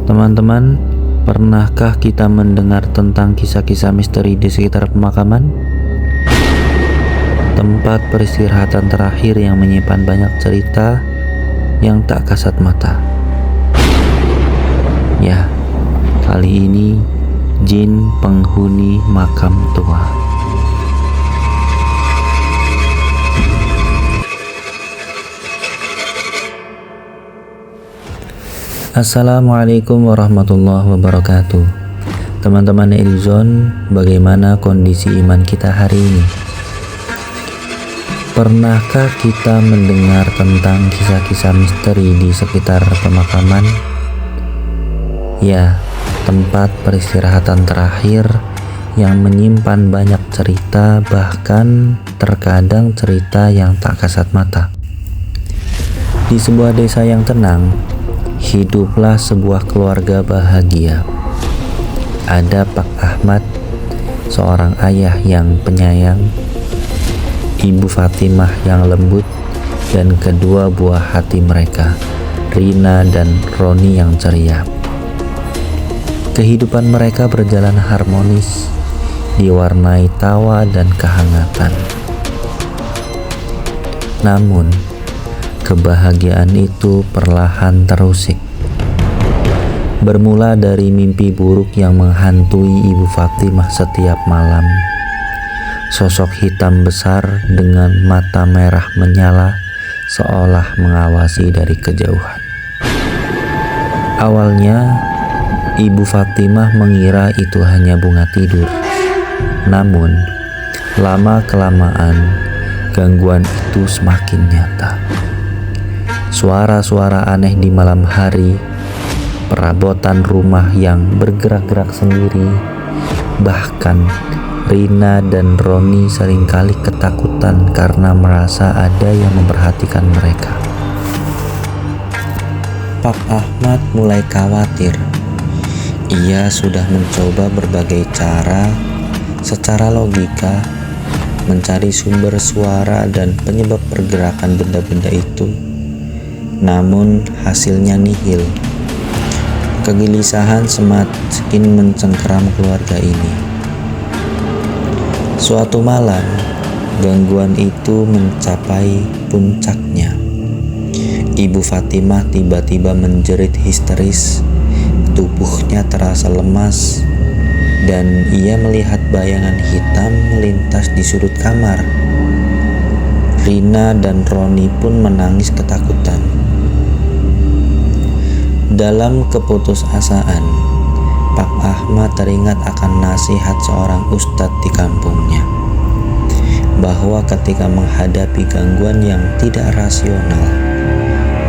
Teman-teman, pernahkah kita mendengar tentang kisah-kisah misteri di sekitar pemakaman? Tempat peristirahatan terakhir yang menyimpan banyak cerita yang tak kasat mata. Ya, kali ini jin penghuni makam tua. Assalamualaikum warahmatullahi wabarakatuh. Teman-teman Elizon, bagaimana kondisi iman kita hari ini? Pernahkah kita mendengar tentang kisah-kisah misteri di sekitar pemakaman? Ya, tempat peristirahatan terakhir yang menyimpan banyak cerita, bahkan terkadang cerita yang tak kasat mata. Di sebuah desa yang tenang, hiduplah sebuah keluarga bahagia. Ada Pak Ahmad, seorang ayah yang penyayang, Ibu Fatimah yang lembut, dan kedua buah hati mereka, Rina dan Roni yang ceria. Kehidupan mereka berjalan harmonis, diwarnai tawa dan kehangatan. Namun, kebahagiaan itu perlahan terusik. Bermula dari mimpi buruk yang menghantui Ibu Fatimah setiap malam. Sosok hitam besar dengan mata merah menyala seolah mengawasi dari kejauhan. Awalnya, Ibu Fatimah mengira itu hanya bunga tidur. Namun, lama-kelamaan gangguan itu semakin nyata. Suara-suara aneh di malam hari, perabotan rumah yang bergerak-gerak sendiri, bahkan Rina dan Roni seringkali ketakutan karena merasa ada yang memperhatikan mereka. Pak Ahmad mulai khawatir. Ia sudah mencoba berbagai cara secara logika mencari sumber suara dan penyebab pergerakan benda-benda itu. Namun hasilnya nihil. Kegelisahan semakin mencengkeram keluarga ini. Suatu malam, gangguan itu mencapai puncaknya. Ibu Fatimah tiba-tiba menjerit histeris. Tubuhnya terasa lemas dan ia melihat bayangan hitam melintas di sudut kamar. Rina dan Roni pun menangis ketakutan. Dalam keputusasaan, Pak Ahmad teringat akan nasihat seorang ustadz di kampungnya, bahwa ketika menghadapi gangguan yang tidak rasional,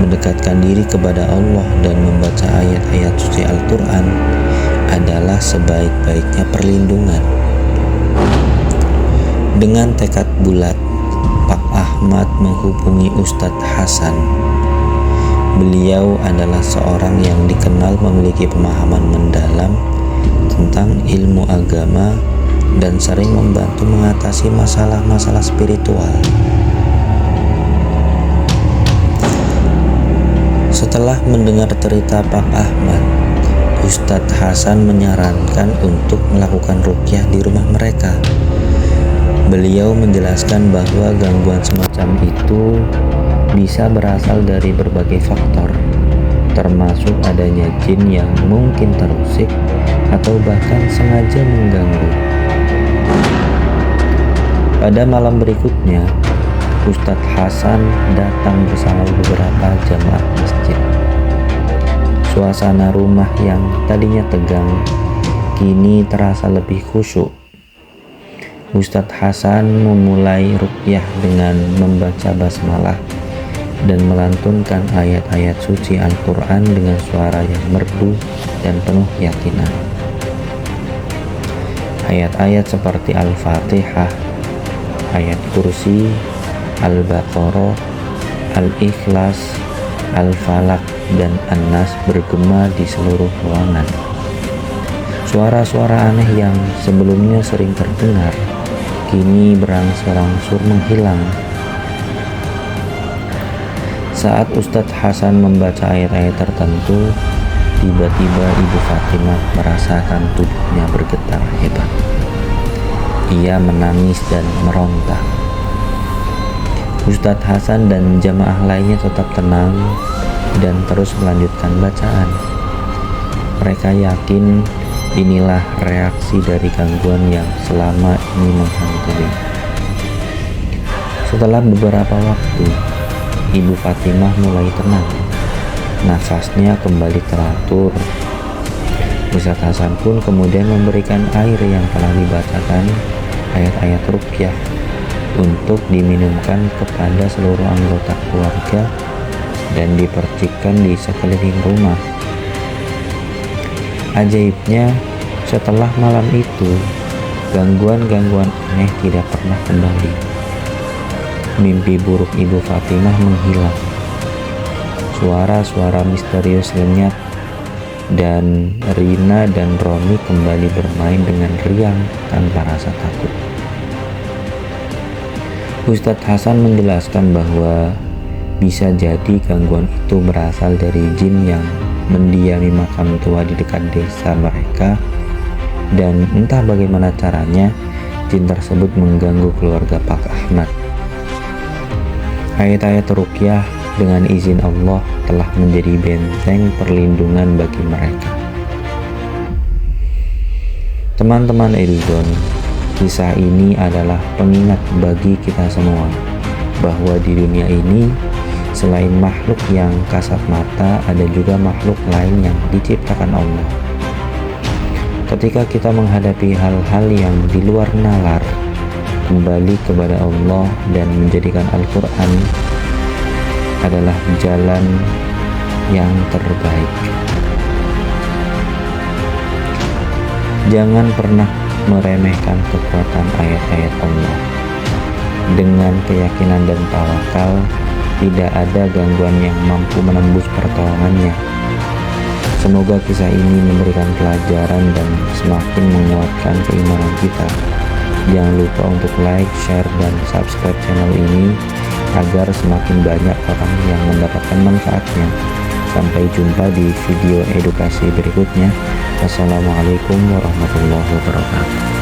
mendekatkan diri kepada Allah dan membaca ayat-ayat suci Al-Quran adalah sebaik-baiknya perlindungan. Dengan tekad bulat, Pak Ahmad menghubungi Ustadz Hasan. Beliau adalah seorang yang dikenal memiliki pemahaman mendalam tentang ilmu agama dan sering membantu mengatasi masalah-masalah spiritual. Setelah mendengar cerita Pak Ahmad, Ustadz Hasan menyarankan untuk melakukan ruqyah di rumah mereka. Beliau menjelaskan bahwa gangguan semacam itu bisa berasal dari berbagai faktor, termasuk adanya jin yang mungkin terusik atau bahkan sengaja mengganggu. Pada malam berikutnya, Ustadz Hasan datang bersama beberapa jamaah masjid. Suasana rumah yang tadinya tegang kini terasa lebih khusyuk. Ustadz Hasan memulai ruqyah dengan membaca basmalah dan melantunkan ayat-ayat suci Al-Quran dengan suara yang merdu dan penuh keyakinan. Ayat-ayat seperti Al-Fatihah, ayat kursi, Al-Baqarah, Al-Ikhlas, Al-Falaq, dan An-Nas bergema di seluruh ruangan. Suara-suara aneh yang sebelumnya sering terdengar kini berangsur-angsur menghilang. Saat Ustadz Hasan membaca ayat-ayat tertentu, Tiba-tiba Ibu Fatimah merasakan tubuhnya bergetar hebat. Ia menangis dan meronta. Ustadz Hasan dan jamaah lainnya tetap tenang dan terus melanjutkan bacaan. Mereka yakin inilah reaksi dari gangguan yang selama ini menghantui. Setelah beberapa waktu, Ibu Fatimah mulai tenang. Nafasnya kembali teratur. Ustadz Hasan pun kemudian memberikan air yang telah dibacakan ayat-ayat ruqyah untuk diminumkan kepada seluruh anggota keluarga dan dipercikkan di sekeliling rumah. Ajaibnya, setelah malam itu, gangguan-gangguan aneh tidak pernah kembali. Mimpi buruk Ibu Fatimah menghilang. Suara-suara misterius lenyap dan Rina dan Roni kembali bermain dengan riang tanpa rasa takut. Ustadz Hasan menjelaskan bahwa bisa jadi gangguan itu berasal dari jin yang mendiami makam tua di dekat desa mereka, dan entah bagaimana caranya jin tersebut mengganggu keluarga Pak Ahmad. Ayat-ayat ruqyah dengan izin Allah telah menjadi benteng perlindungan bagi mereka. Teman-teman Erizon, kisah ini adalah pengingat bagi kita semua bahwa di dunia ini selain makhluk yang kasat mata, ada juga makhluk lain yang diciptakan Allah. Ketika kita menghadapi hal-hal yang di luar nalar, kembali kepada Allah dan menjadikan Al-Quran adalah jalan yang terbaik. Jangan pernah meremehkan kekuatan ayat-ayat Allah. Dengan keyakinan dan tawakal, tidak ada gangguan yang mampu menembus pertolongannya. Semoga kisah ini memberikan pelajaran dan semakin menguatkan keimanan kita. Jangan lupa untuk like, share, dan subscribe channel ini agar semakin banyak orang yang mendapatkan manfaatnya. Sampai jumpa di video edukasi berikutnya. Wassalamualaikum warahmatullahi wabarakatuh.